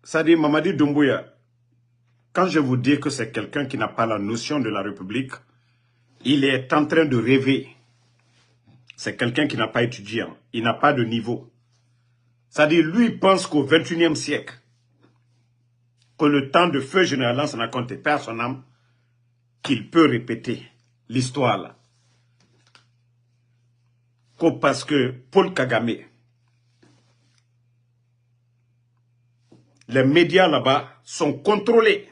Ça dit Mamadi Doumbouya, quand je vous dis que c'est quelqu'un qui n'a pas la notion de la République, il est en train de rêver. C'est quelqu'un qui n'a pas étudié, il n'a pas de niveau. Ça dit, lui il pense qu'au XXIe siècle, que le temps de feu général Lansana Conté perd son âme, qu'il peut répéter l'histoire là. Que parce que Paul Kagame, les médias là-bas sont contrôlés.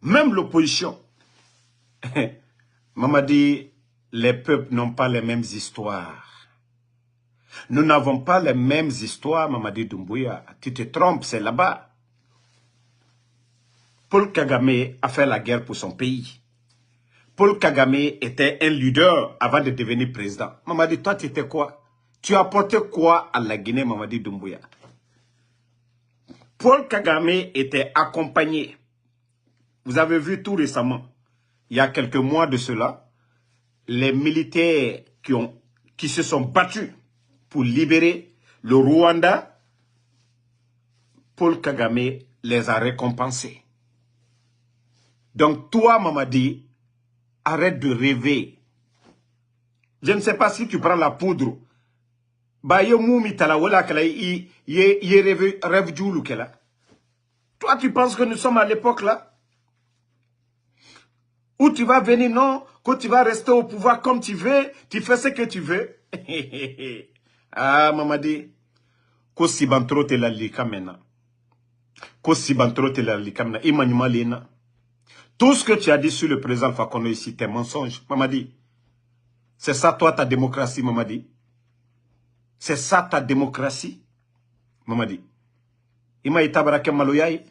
Même l'opposition. Maman dit, les peuples n'ont pas les mêmes histoires. Nous n'avons pas les mêmes histoires, Mamadi Doumbouya. Tu te trompes, c'est là-bas. Paul Kagame a fait la guerre pour son pays. Paul Kagame était un leader avant de devenir président. Mamadi, toi, tu étais quoi? Tu as apporté quoi à la Guinée, Mamadi Doumbouya? Paul Kagame était accompagné. Vous avez vu tout récemment, il y a quelques mois de cela, les militaires qui se sont battus pour libérer le Rwanda, Paul Kagame les a récompensés. Donc toi, Mamadi, arrête de rêver. Je ne sais pas si tu prends la poudre. Toi, tu penses que nous sommes à l'époque là? Où tu vas venir, non? Que tu vas rester au pouvoir comme tu veux, tu fais ce que tu veux. Ah, Mamadi. Ko sibantro te la likamena. Ko sibantro te la likamena. Imanyuma lena. Tout ce que tu as dit sur le président Fakonde ici, tes mensonges, Mamadi. C'est ça, toi, ta démocratie, Mamadi. C'est ça, ta démocratie, Mamadi. Ima itabarake maloyaye.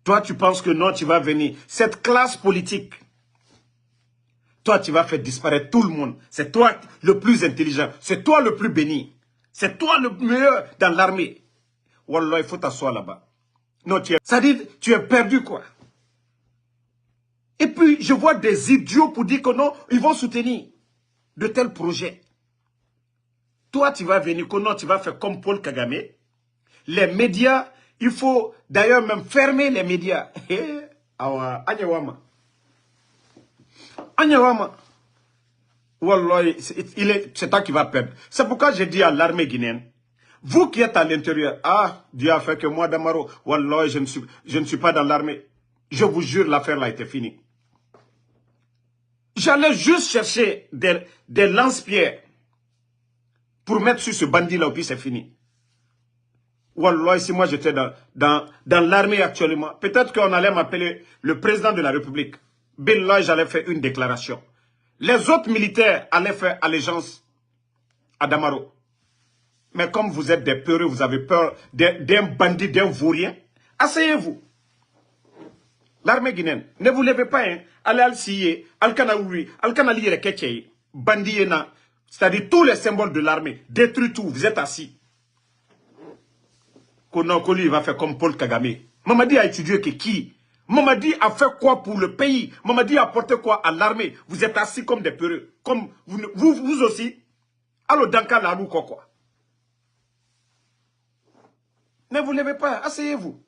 Toi, tu penses que non, tu vas venir. Cette classe politique, toi, tu vas faire disparaître tout le monde. C'est toi le plus intelligent. C'est toi le plus béni. C'est toi le meilleur dans l'armée. Wallah, il faut t'asseoir là-bas. Non, ça dit, tu es perdu, quoi. Et puis, je vois des idiots pour dire que non, ils vont soutenir de tels projets. Toi, tu vas venir, que non, tu vas faire comme Paul Kagame. Les médias, il faut d'ailleurs même fermer les médias. Anyawama. Anyawama. Wallah, c'est toi qui vas perdre. C'est pourquoi j'ai dit à l'armée guinéenne, vous qui êtes à l'intérieur, ah, Dieu a fait que moi, Damaro, Wallah, je ne suis pas dans l'armée. Je vous jure, l'affaire là était finie. J'allais juste chercher des lance-pierres pour mettre sur ce bandit-là, puis c'est fini. Wallah, si moi j'étais dans l'armée actuellement, peut-être qu'on allait m'appeler le président de la République. Billah, j'allais faire une déclaration. Les autres militaires allaient faire allégeance à Damaro. Mais comme vous êtes des peureux, vous avez peur d'un bandit, d'un vaurien, asseyez-vous. L'armée guinéenne, ne vous levez pas, hein. Allez al-Siye, al-Kanaoui, al-Kanali et Ketchei, Bandiena, c'est-à-dire tous les symboles de l'armée, détruisez tout, vous êtes assis. Konokoli va faire comme Paul Kagame. Mamadi a étudié que qui? Mamadi a fait quoi pour le pays? Mamadi a apporté quoi à l'armée? Vous êtes assis comme des peureux, comme vous aussi. Alors Danka la roue quoi? Ne vous levez pas, asseyez-vous.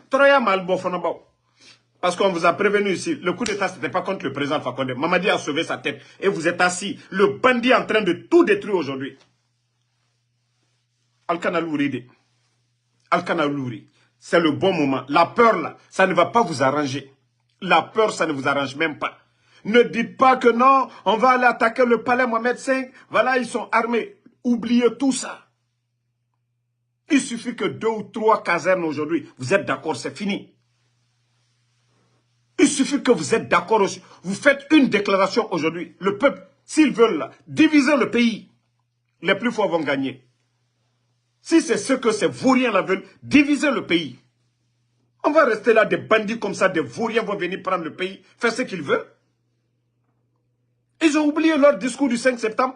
Troya Malbofonabao. Parce qu'on vous a prévenu ici, le coup d'État, ce n'était pas contre le président Fakonde. Mamadi a sauvé sa tête. Et vous êtes assis. Le bandit est en train de tout détruire aujourd'hui. Al-Kanalouri. Al-Kanalouri. C'est le bon moment. La peur, là, ça ne va pas vous arranger. La peur, ça ne vous arrange même pas. Ne dites pas que non, on va aller attaquer le palais Mohamed V. Voilà, ils sont armés. Oubliez tout ça. Il suffit que 2 ou 3 casernes aujourd'hui. Vous êtes d'accord, c'est fini. Il suffit que vous êtes d'accord aussi. Vous faites une déclaration aujourd'hui. Le peuple, s'ils veulent là, diviser le pays, les plus forts vont gagner. Si c'est ce que ces vauriens là veulent, diviser le pays. On va rester là, des bandits comme ça, des vauriens vont venir prendre le pays, faire ce qu'ils veulent. Ils ont oublié leur discours du 5 septembre.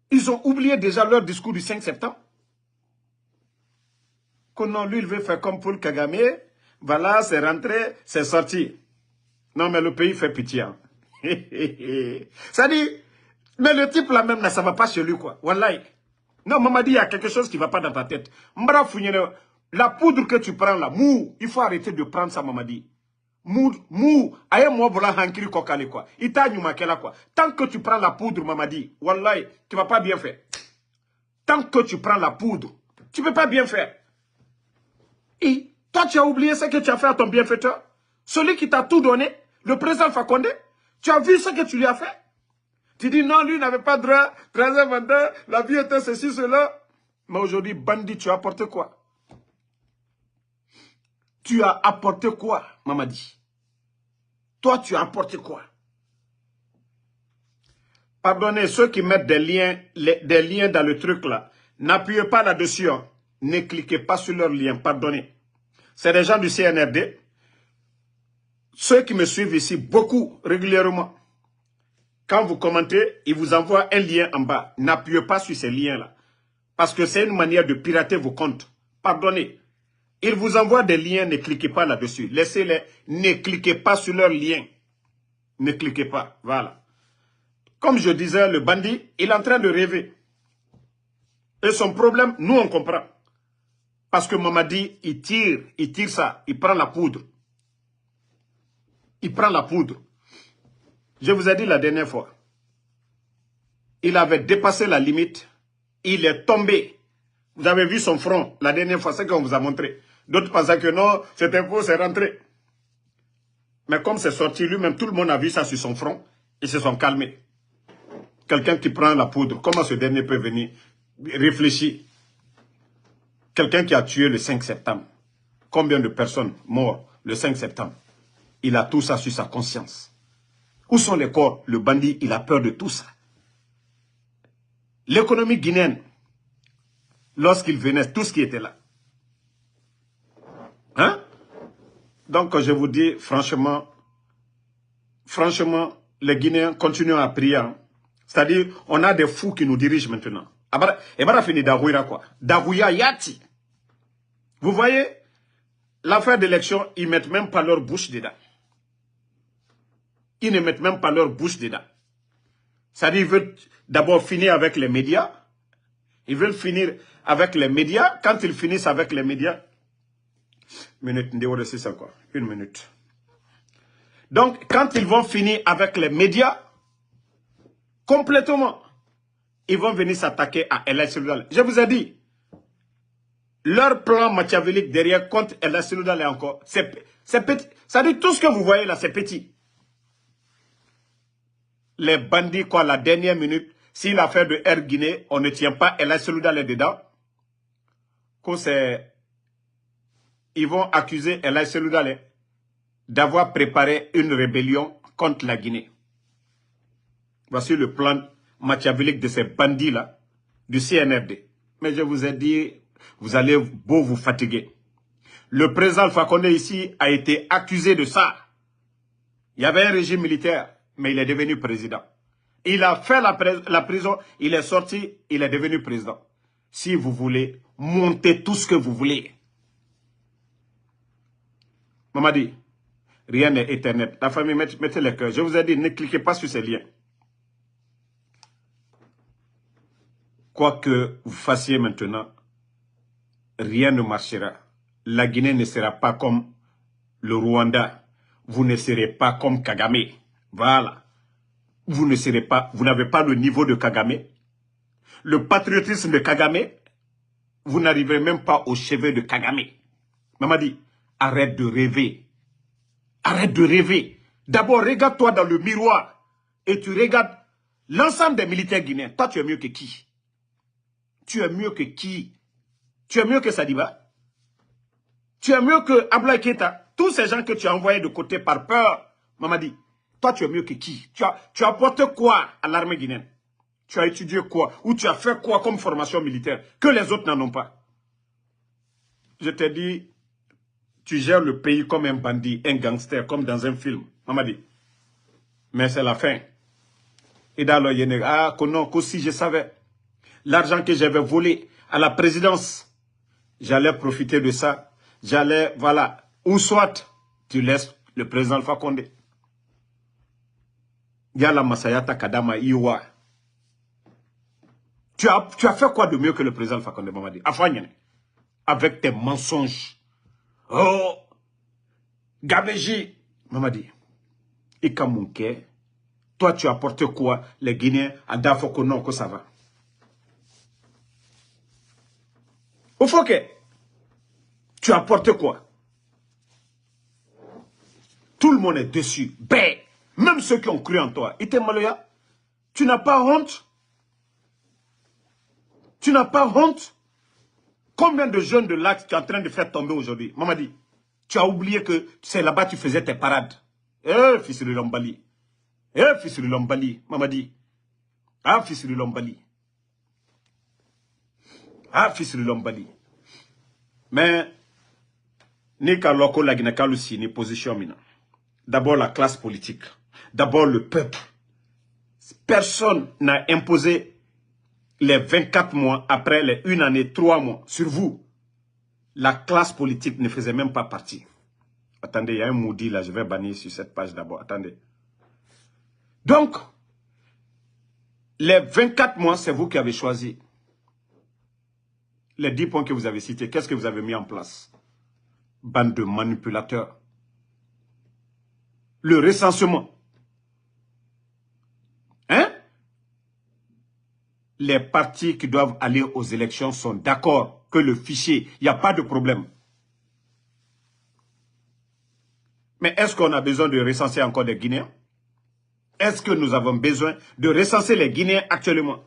Ils ont oublié déjà leur discours du 5 septembre. Que non, lui, il veut faire comme Paul Kagame. Voilà, c'est rentré, c'est sorti. Non, mais le pays fait pitié. Hein. Ça dit, mais le type là même, là, ça ne va pas chez lui, quoi. Wallahi. Non, Mamadi, il y a quelque chose qui ne va pas dans ta tête. Mbra founyene, La poudre que tu prends là, mou, il faut arrêter de prendre ça, Mamadi. Mou, aye moi voilà hankiri kokale quoi. Ita nyumakela quoi. Tant que tu prends la poudre, Mamadi, wallahi, tu vas pas bien faire. Tant que tu prends la poudre, tu peux pas bien faire. Et toi, tu as oublié ce que tu as fait à ton bienfaiteur. Celui qui t'a tout donné, le président Fakonde, tu as vu ce que tu lui as fait. Tu dis non, lui n'avait pas droit, 13e mandat, la vie était ceci, cela. Mais aujourd'hui, bandit, tu as apporté quoi? Tu as apporté quoi, Mamadi? Toi, tu as apporté quoi? Pardonnez, ceux qui mettent des liens dans le truc là, n'appuyez pas là-dessus. Hein. Ne cliquez pas sur leurs liens, pardonnez. C'est des gens du CNRD. Ceux qui me suivent ici, beaucoup, régulièrement. Quand vous commentez, ils vous envoient un lien en bas. N'appuyez pas sur ces liens-là. Parce que c'est une manière de pirater vos comptes. Pardonnez. Ils vous envoient des liens, ne cliquez pas là-dessus. Laissez-les, ne cliquez pas sur leurs liens. Ne cliquez pas, voilà. Comme je disais, le bandit, il est en train de rêver. Et son problème, nous on comprend. Parce que Mamadi, il tire ça, il prend la poudre. Il prend la poudre. Je vous ai dit la dernière fois. Il avait dépassé la limite. Il est tombé. Vous avez vu son front la dernière fois, c'est qu'on vous a montré. D'autres pensaient que non, c'était faux, c'est rentré. Mais comme c'est sorti, lui-même, tout le monde a vu ça sur son front. Ils se sont calmés. Quelqu'un qui prend la poudre, comment ce dernier peut venir réfléchir? Quelqu'un qui a tué le 5 septembre. Combien de personnes mortes le 5 septembre? Il a tout ça sur sa conscience. Où sont les corps? Le bandit, il a peur de tout ça. L'économie guinéenne, lorsqu'il venait, tout ce qui était là. Hein? Donc, je vous dis, franchement, les Guinéens continuent à prier. Hein? C'est-à-dire, on a des fous qui nous dirigent maintenant. Et voilà, fini d'Agouira quoi. D'Agouya Yati. Vous voyez, l'affaire d'élection, ils ne mettent même pas leur bouche dedans. Ils ne mettent même pas leur bouche dedans. C'est-à-dire, ils veulent d'abord finir avec les médias. Ils veulent finir avec les médias. Quand ils finissent avec les médias, une minute. Donc, quand ils vont finir avec les médias, complètement, ils vont venir s'attaquer à El Seloudal. Je vous ai dit, leur plan machiavélique derrière contre El Seloudal est encore, c'est petit. Ça dit tout ce que vous voyez là, c'est petit. Les bandits, quoi, la dernière minute, si l'affaire de Air Guinée, on ne tient pas El Seloudal dedans, ils vont accuser El Seloudal d'avoir préparé une rébellion contre la Guinée. Voici le plan machiavélique de ces bandits-là, du CNRD. Mais je vous ai dit, vous allez beau vous fatiguer. Le président Fakonde ici a été accusé de ça. Il y avait un régime militaire, mais il est devenu président. Il a fait la prison, il est sorti, il est devenu président. Si vous voulez, montez tout ce que vous voulez. Mamadi, rien n'est éternel. La famille, mettez le cœur. Je vous ai dit, ne cliquez pas sur ces liens. Quoi que vous fassiez maintenant, rien ne marchera. La Guinée ne sera pas comme le Rwanda. Vous ne serez pas comme Kagame. Voilà. Vous ne serez pas, vous n'avez pas le niveau de Kagame. Le patriotisme de Kagame, vous n'arriverez même pas au chevet de Kagame. Mamadi, arrête de rêver. Arrête de rêver. D'abord, regarde-toi dans le miroir et tu regardes l'ensemble des militaires guinéens. Toi, tu es mieux que qui? Tu es mieux que qui? Tu es mieux que Sadiba? Tu es mieux que Ablaye Keita? Tous ces gens que tu as envoyés de côté par peur, Mamadi, toi, tu es mieux que qui? Tu as apporté quoi à l'armée guinéenne? Tu as étudié quoi? Ou tu as fait quoi comme formation militaire que les autres n'en ont pas? Je t'ai dit, tu gères le pays comme un bandit, un gangster, comme dans un film. Mamadi. Mais c'est la fin. Et dans le Yéné, ah, que si je savais l'argent que j'avais volé à la présidence, j'allais profiter de ça. J'allais, voilà. Ou soit, tu laisses le président Alpha Condé. Yala Masayata Kadama Iwa. Tu as fait quoi de mieux que le président Alpha Condé, Mamadi? Afanyene. avec tes mensonges. Oh, Gabeji, Mamadi, Ikamunke, toi tu as apporté quoi, les Guinéens, à Dafoko, non, que ça va. Au Foké, tu as apporté quoi? Tout le monde est dessus. Ben, même ceux qui ont cru en toi. Itemaloya, tu n'as pas honte? Tu n'as pas honte? Combien de jeunes de l'Axe tu es en train de faire tomber aujourd'hui? Mamadi, tu as oublié que c'est là-bas que tu faisais tes parades. Eh, fils de Lombali. Eh, fils de Lombali. Mamadi. Ah, fils de Lombali. Ah, fils de Lombali. Mais, ni kaloko la Guinée-Kalusi, ni position mina. D'abord la classe politique. D'abord le peuple. Personne n'a imposé les 24 mois après les 1 année, 3 mois sur vous. La classe politique ne faisait même pas partie. Attendez, il y a un maudit là, je vais bannir sur cette page d'abord. Attendez. Donc, les 24 mois, c'est vous qui avez choisi. Les 10 points que vous avez cités, qu'est-ce que vous avez mis en place? Bande de manipulateurs. Le recensement. Hein? Les partis qui doivent aller aux élections sont d'accord que le fichier, il n'y a pas de problème. Mais est-ce qu'on a besoin de recenser encore des Guinéens? Est-ce que nous avons besoin de recenser les Guinéens actuellement?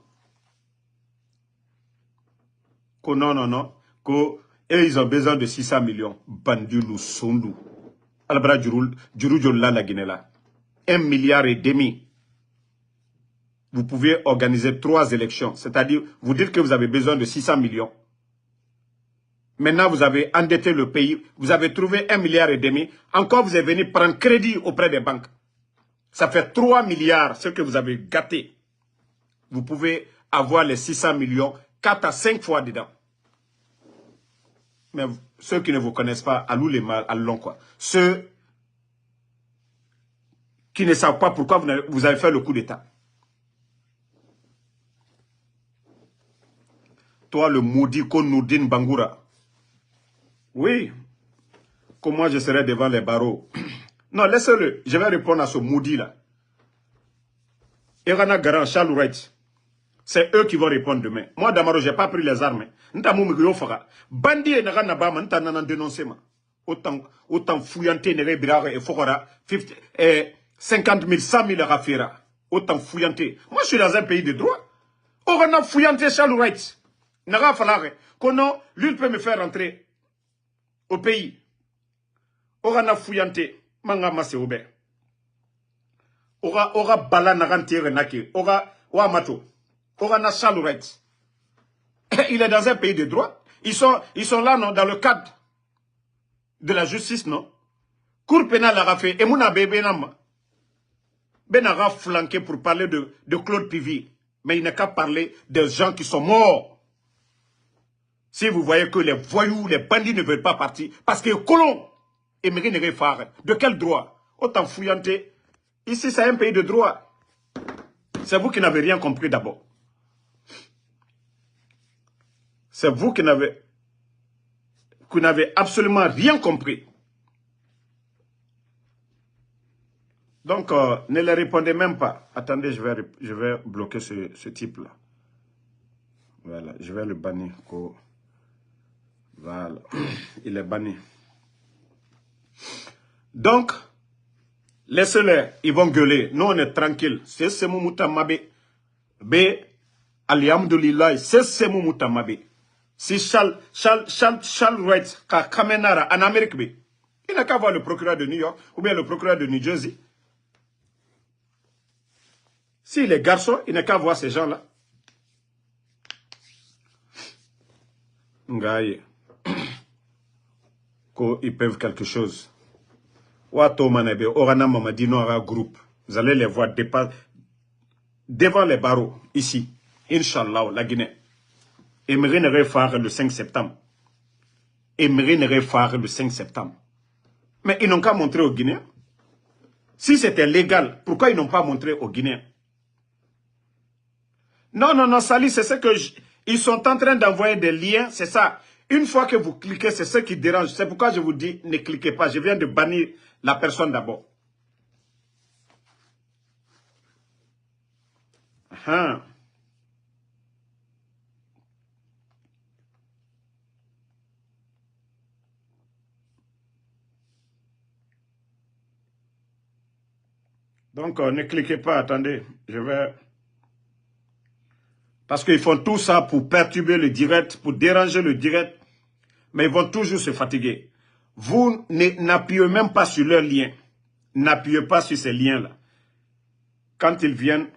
Que non, non, non. Que ils ont besoin de 600 millions. Bandulu, Sondu. Albra Djurudjola, la Guinée là. 1,5 milliard. Vous pouvez organiser 3 élections. C'est-à-dire, vous dites que vous avez besoin de 600 millions. Maintenant, vous avez endetté le pays. Vous avez trouvé 1,5 milliard. Encore, vous êtes venu prendre crédit auprès des banques. Ça fait 3 milliards, ce que vous avez gâté. Vous pouvez avoir les 600 millions 4 à 5 fois dedans. Mais ceux qui ne vous connaissent pas, allons les mal, allons quoi. Ceux qui ne savent pas pourquoi vous avez fait le coup d'État. Toi, le maudit Konoudine Bangoura. Oui. Comment je serai devant les barreaux? Non, laissez-le. Je vais répondre à ce maudit-là. Irana Garan, Charles Wright. C'est eux qui vont répondre demain. Moi, Damaro, je n'ai pas pris les armes. Bandi et Naga Nabama, n'ont dénoncé. Autant fouillanté, Nere Birare et Fokora, 50 000, 100 000 rafira. Autant fouillanté. Moi, je suis dans un pays de droit. On a fouillanté Charles Wright. Naga Falare. Kono, lui peut me faire rentrer au pays. On a fouillanté. Manga Masse Obe. Ora Bala Naganti Renaki. Ora Mato. Orana Charles Wright. Il est dans un pays de droit. Ils sont là, non, dans le cadre de la justice, non. Cour pénale a fait. Et Mouna Benama. Benara flanqué pour parler de Claude Pivi. Mais il n'a qu'à parler des gens qui sont morts. Si vous voyez que les voyous, les bandits ne veulent pas partir, parce que colons, Emery ne faire. De quel droit? Autant fouillanté. Ici, c'est un pays de droit. C'est vous qui n'avez rien compris d'abord. C'est vous qui n'avez absolument rien compris. Donc, ne les répondez même pas. Attendez, je vais bloquer ce type-là. Voilà, je vais le bannir. Voilà, il est banni. Donc, laissez-les, ils vont gueuler. Nous, on est tranquille. C'est ce Moumouta Mabe. B, Alhamdulillah, c'est ce Moumouta Mabe. Si Charles Wright, Kamenara, en Amérique, il n'a qu'à voir le procureur de New York ou bien le procureur de New Jersey. S'il est garçon, il n'a qu'à voir ces gens-là. Ngaye. Ils peuvent quelque chose. Wato Manebe, Orana Mamadino groupe. Vous allez les voir devant les barreaux, ici. Inch'Allah, la Guinée. Emery ne faire le 5 septembre. Emery ne faire le 5 septembre. Mais ils n'ont qu'à montrer aux Guinéens. Si c'était légal, pourquoi ils n'ont pas montré aux Guinéens? Non, non, non, Sali, c'est ce que ils sont en train d'envoyer des liens, c'est ça. Une fois que vous cliquez, c'est ce qui dérange. C'est pourquoi je vous dis, ne cliquez pas. Je viens de bannir la personne d'abord. Donc, ne cliquez pas, attendez, je vais... Parce qu'ils font tout ça pour perturber le direct, pour déranger le direct, mais ils vont toujours se fatiguer. Vous n'appuyez même pas sur leurs liens. N'appuyez pas sur ces liens-là. Quand ils viennent...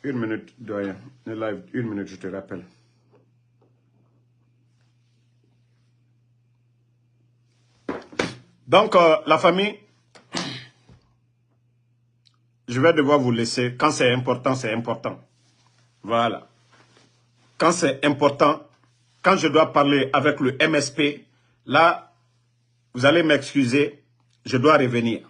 Une minute, doyen. Le live, une minute, je te rappelle. Donc, la famille, je vais devoir vous laisser. Quand c'est important, c'est important. Voilà. Quand c'est important, quand je dois parler avec le MSP, là, vous allez m'excuser, je dois revenir.